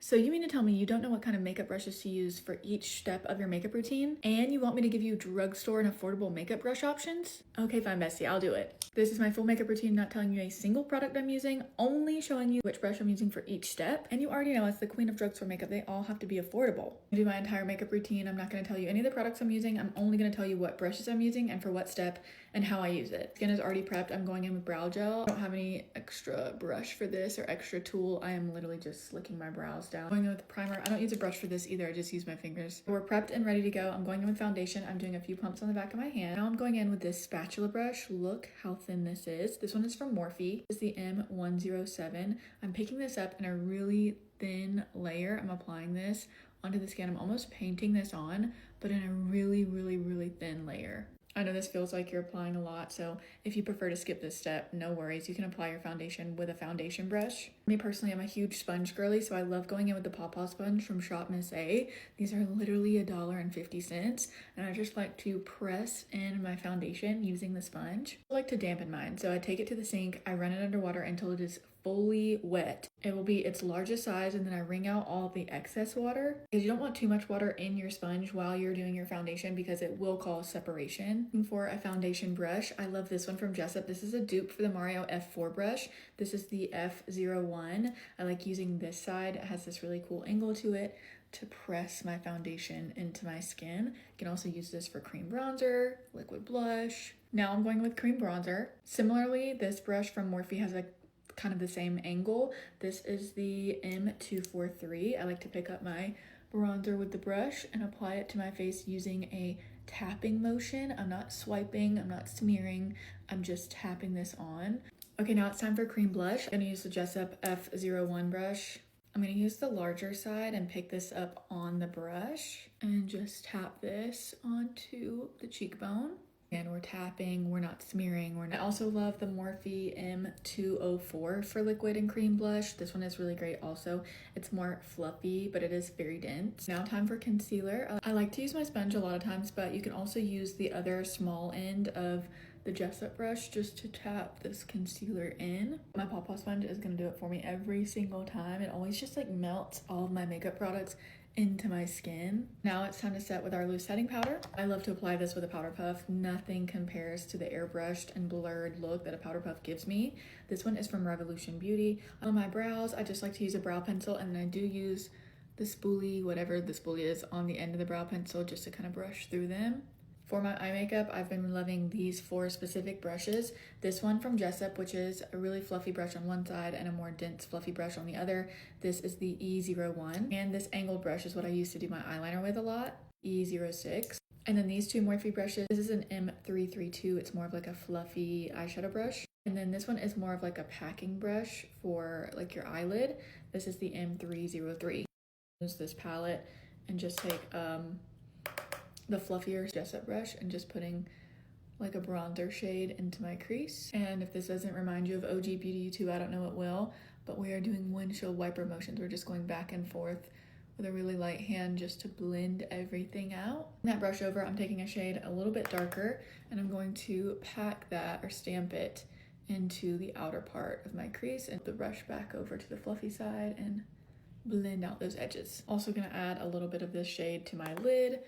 So you mean to tell me you don't know what kind of makeup brushes to use for each step of your makeup routine? And you want me to give you drugstore and affordable makeup brush options? Okay, fine, bestie, I'll do it. This is my full makeup routine, not telling you a single product I'm using, only showing you which brush I'm using for each step. And you already know as the queen of drugstore makeup, they all have to be affordable. I do my entire makeup routine. I'm not going to tell you any of the products I'm using. I'm only going to tell you what brushes I'm using and for what step and how I use it. Skin is already prepped. I'm going in with brow gel. I don't have any extra brush for this or extra tool. I am literally just slicking my brows down. Going in with primer. I don't use a brush for this either. I just use my fingers. We're prepped and ready to go. I'm going in with foundation. I'm doing a few pumps on the back of my hand. Now I'm going in with this spatula brush. Look how thin this is. This one is from Morphe. This is the M107. I'm picking this up in a really thin layer. I'm applying this onto the skin. I'm almost painting this on, but in a really, really, really thin layer. I know this feels like you're applying a lot, so if you prefer to skip this step, no worries. You can apply your foundation with a foundation brush. Me personally, I'm a huge sponge girly, so I love going in with the Paw Paw sponge from Shop Miss A. These are literally $1.50, and I just like to press in my foundation using the sponge. I like to dampen mine, so I take it to the sink, I run it under water until it is fully wet. It will be its largest size, and then I wring out all the excess water because you don't want too much water in your sponge while you're doing your foundation because it will cause separation. For a foundation brush, I love this one from Jessup. This is a dupe for the Mario F4 brush. This is the F01. I like using this side. It has this really cool angle to it to press my foundation into my skin. You can also use this for cream bronzer, liquid blush. Now I'm going with cream bronzer. Similarly, this brush from Morphe has a kind of the same angle. This is the M243. I like to pick up my bronzer with the brush and apply it to my face using a tapping motion. I'm not swiping, I'm not smearing, I'm just tapping this on. Okay, now it's time for cream blush. I'm gonna use the Jessup F01 brush. I'm gonna use the larger side and pick this up on the brush and just tap this onto the cheekbone. And we're tapping, we're not smearing. I also love the Morphe M204 for liquid and cream blush. This one is really great also. It's more fluffy, but it is very dense. Now time for concealer. I like to use my sponge a lot of times, but you can also use the other small end of the Jessup brush just to tap this concealer in. My Paw Paw sponge is gonna do it for me every single time. It always just like melts all of my makeup products into my skin. Now it's time to set with our loose setting powder. I love to apply this with a powder puff. Nothing compares to the airbrushed and blurred look that a powder puff gives me. This one is from Revolution Beauty. On my brows, I just like to use a brow pencil, and I do use the spoolie, whatever the spoolie is, on the end of the brow pencil just to kind of brush through them. For my eye makeup, I've been loving these 4 specific brushes. This one from Jessup, which is a really fluffy brush on one side and a more dense fluffy brush on the other. This is the E01. And this angled brush is what I used to do my eyeliner with a lot, E06. And then these 2 Morphe brushes. This is an M332. It's more of like a fluffy eyeshadow brush. And then this one is more of like a packing brush for like your eyelid. This is the M303. Use this palette and just take the fluffier Jessup brush and just putting like a bronzer shade into my crease. And if this doesn't remind you of OG Beauty YouTube, I don't know what will, but we are doing windshield wiper motions. We're just going back and forth with a really light hand just to blend everything out. That brush over, I'm taking a shade a little bit darker, and I'm going to pack that or stamp it into the outer part of my crease and the brush back over to the fluffy side and blend out those edges. Also gonna add a little bit of this shade to my lid.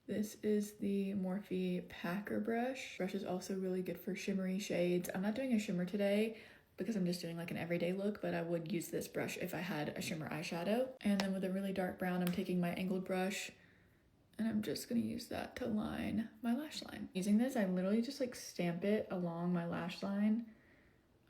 This is the Morphe Packer brush. Brush is also really good for shimmery shades. I'm not doing a shimmer today because I'm just doing like an everyday look, but I would use this brush if I had a shimmer eyeshadow. And then with a really dark brown, I'm taking my angled brush and I'm just gonna use that to line my lash line. Using this, I literally just like stamp it along my lash line.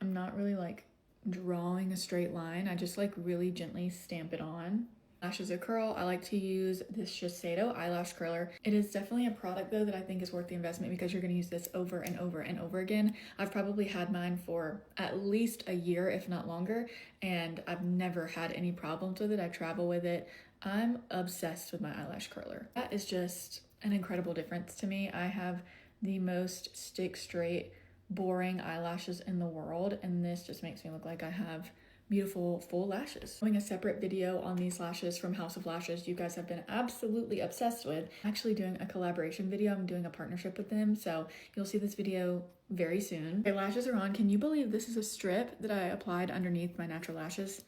I'm not really like drawing a straight line. I just like really gently stamp it on. Lashes are curl. I like to use this Shiseido eyelash curler. It is definitely a product though that I think is worth the investment because you're going to use this over and over and over again. I've probably had mine for at least a year, if not longer, and I've never had any problems with it. I travel with it. I'm obsessed with my eyelash curler. That is just an incredible difference to me. I have the most stick straight, boring eyelashes in the world, and this just makes me look like I have beautiful full lashes. I'm doing a separate video on these lashes from House of Lashes you guys have been absolutely obsessed with. I'm actually doing a collaboration video. I'm doing a partnership with them, so you'll see this video very soon. Okay, lashes are on. Can you believe this is a strip that I applied underneath my natural lashes?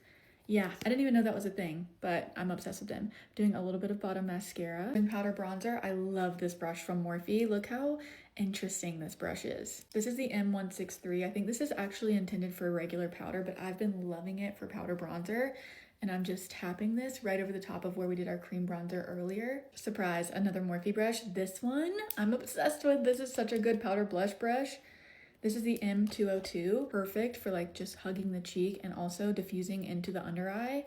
Yeah, I didn't even know that was a thing, but I'm obsessed with them. Doing a little bit of bottom mascara. And powder bronzer, I love this brush from Morphe. Look how interesting this brush is. This is the M163. I think this is actually intended for regular powder, but I've been loving it for powder bronzer. And I'm just tapping this right over the top of where we did our cream bronzer earlier. Surprise, another Morphe brush. This one I'm obsessed with. This is such a good powder blush brush. This is the M202, perfect for like just hugging the cheek and also diffusing into the under eye.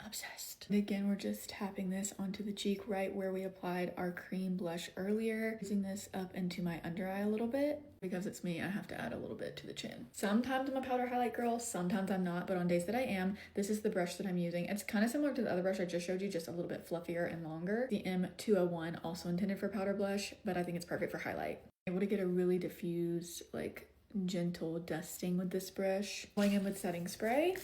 Obsessed. And again, we're just tapping this onto the cheek right where we applied our cream blush earlier. Using this up into my under eye a little bit. Because it's me, I have to add a little bit to the chin. Sometimes I'm a powder highlight girl, sometimes I'm not, but on days that I am, this is the brush that I'm using. It's kind of similar to the other brush I just showed you, just a little bit fluffier and longer. The M201, also intended for powder blush, but I think it's perfect for highlight. I'm able to get a really diffused, like, gentle dusting with this brush. Going in with setting spray.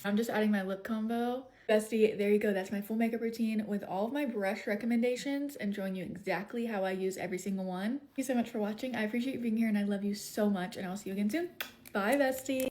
I'm just adding my lip combo. Bestie, there you go. That's my full makeup routine with all of my brush recommendations and showing you exactly how I use every single one. Thank you so much for watching. I appreciate you being here and I love you so much, and I'll see you again soon. Bye, bestie.